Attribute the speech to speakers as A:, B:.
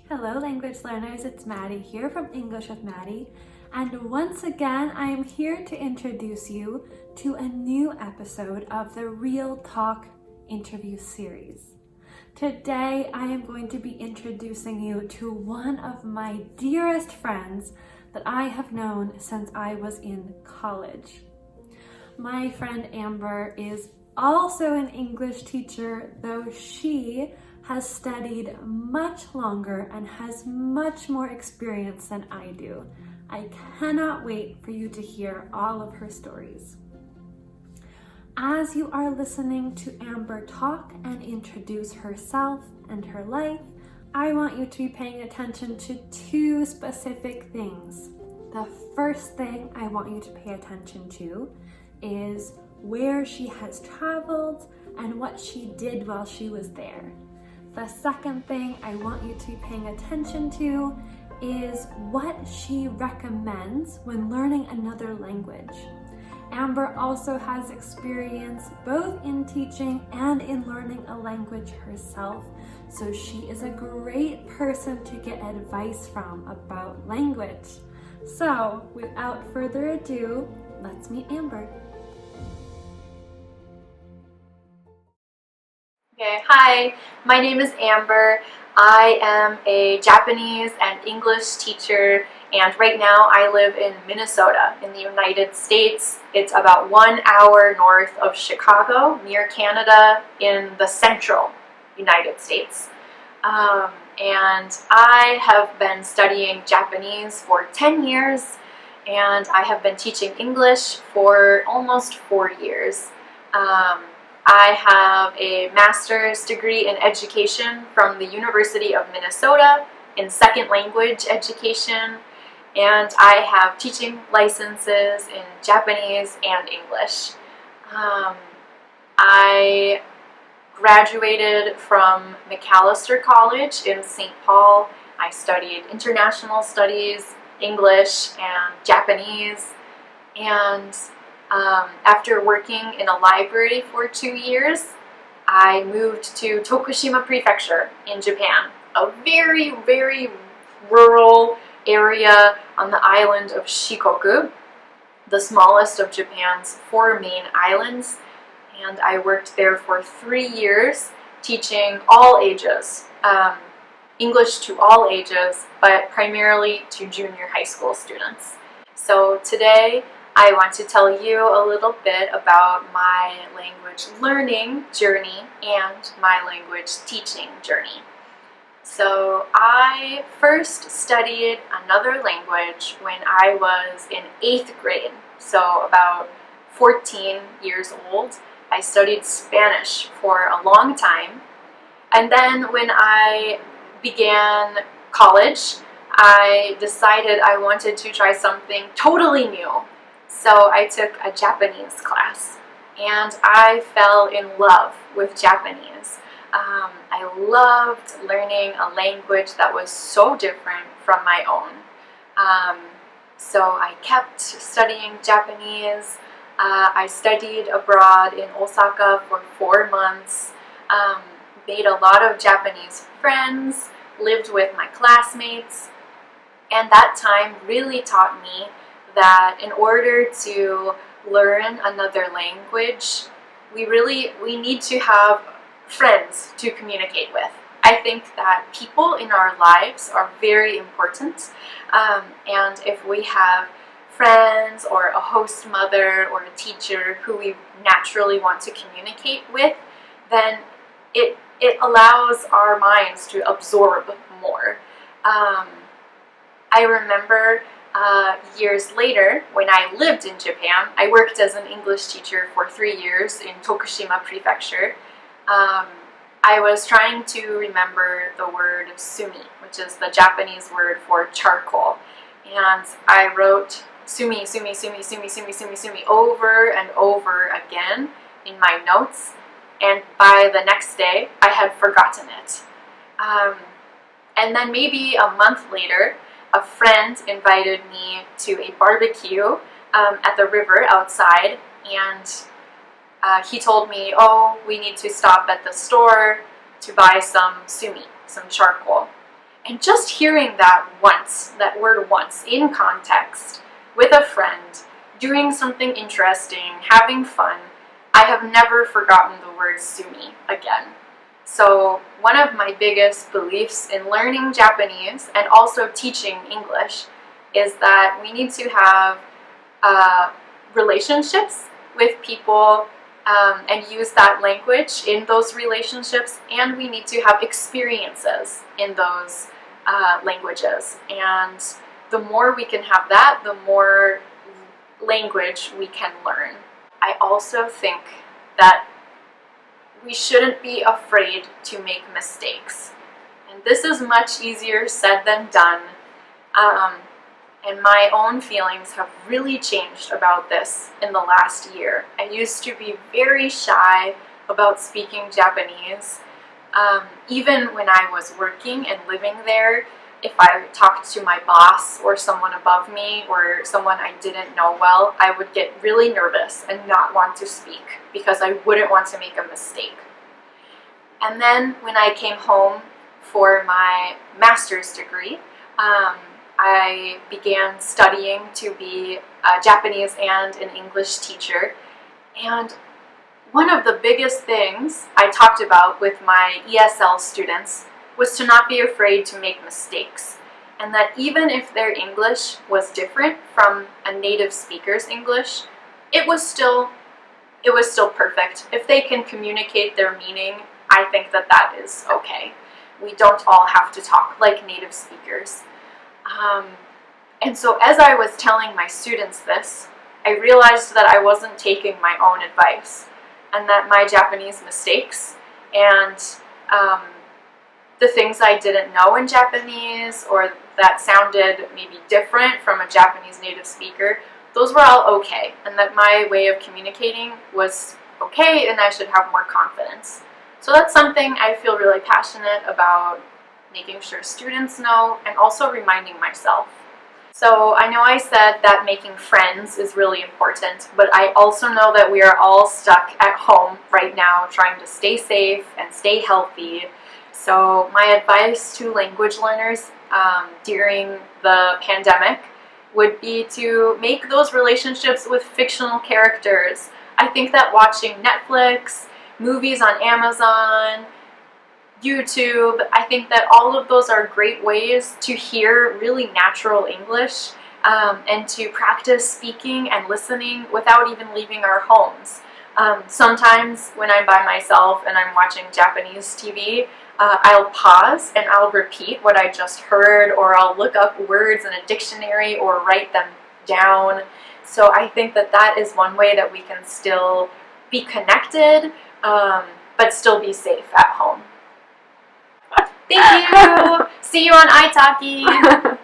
A: Hello language learners, it's Maddie here from English with Maddie, and once again I am here to introduce you to a new episode of the Real Talk interview series. Today I am going to be introducing you to one of my dearest friends that I have known since I was in college. My friend Amber is also an English teacher, though she has studied much longer and has much more experience than I do. I cannot wait for you to hear all of her stories. As you are listening to Amber talk and introduce herself and her life, I want you to be paying attention to two specific things. The first thing I want you to pay attention to is where she has traveled and what she did while she was there. The second thing I want you to be paying attention to is what she recommends when learning another language. Amber also has experience both in teaching and in learning a language herself, so she is a great person to get advice from about language. So, without further ado, let's meet Amber.
B: Okay, hi, my name is Amber. I am a Japanese and English teacher, and right now I live in Minnesota in the United States. It's about 1 hour north of Chicago, near Canada, in the central United States. And I have been studying Japanese for 10 years, and I have been teaching English for almost 4 years. I have a master's degree in education from the University of Minnesota in second language education, and I have teaching licenses in Japanese and English. I graduated from Macalester College in St. Paul. I studied international studies, English, and Japanese, and after working in a library for 2 years, I moved to Tokushima Prefecture in Japan, a very, very rural area on the island of Shikoku, the smallest of Japan's 4 main islands, and I worked there for 3 years teaching all ages, English to all ages, but primarily to junior high school students. So today, I want to tell you a little bit about my language learning journey and my language teaching journey. So I first studied another language when I was in 8th grade, so about 14 years old. I studied Spanish for a long time, and then when I began college, I decided I wanted to try something totally new. So I took a Japanese class, and I fell in love with Japanese. I loved learning a language that was so different from my own. So I kept studying Japanese. I studied abroad in Osaka for 4 months, made a lot of Japanese friends, lived with my classmates, and that time really taught me that in order to learn another language, we need to have friends to communicate with. I think that people in our lives are very important, and if we have friends or a host mother or a teacher who we naturally want to communicate with, then it allows our minds to absorb more. I remember years later, when I lived in Japan, I worked as an English teacher for 3 years in Tokushima Prefecture. I was trying to remember the word sumi, which is the Japanese word for charcoal. And I wrote sumi, sumi, sumi, sumi, sumi, sumi, sumi over and over again in my notes. And by the next day, I had forgotten it. And then maybe a month later, a friend invited me to a barbecue at the river outside, and he told me, oh, we need to stop at the store to buy some sumi, some charcoal. And just hearing that once, that word once, in context, with a friend, doing something interesting, having fun, I have never forgotten the word sumi again. So one of my biggest beliefs in learning Japanese and also teaching English is that we need to have relationships with people and use that language in those relationships, and we need to have experiences in those languages. And the more we can have that, the more language we can learn. I also think that we shouldn't be afraid to make mistakes. And this is much easier said than done. And my own feelings have really changed about this in the last year. I used to be very shy about speaking Japanese. Even when I was working and living there, if I talked to my boss or someone above me or someone I didn't know well, I would get really nervous and not want to speak because I wouldn't want to make a mistake. And then when I came home for my master's degree, I began studying to be a Japanese and an English teacher. And one of the biggest things I talked about with my ESL students was to not be afraid to make mistakes. And that even if their English was different from a native speaker's English, it was still perfect. If they can communicate their meaning, I think that that is okay. We don't all have to talk like native speakers. And so as I was telling my students this, I realized that I wasn't taking my own advice, and that my Japanese mistakes and the things I didn't know in Japanese or that sounded maybe different from a Japanese native speaker, those were all okay, and that my way of communicating was okay and I should have more confidence. So that's something I feel really passionate about making sure students know, and also reminding myself. So I know I said that making friends is really important, but I also know that we are all stuck at home right now trying to stay safe and stay healthy. So my advice to language learners during the pandemic would be to make those relationships with fictional characters. I think that watching Netflix, movies on Amazon, YouTube, I think that all of those are great ways to hear really natural English and to practice speaking and listening without even leaving our homes. Sometimes when I'm by myself and I'm watching Japanese TV, I'll pause and I'll repeat what I just heard, or I'll look up words in a dictionary or write them down. So I think that that is one way that we can still be connected, but still be safe at home. Thank you! See you on italki!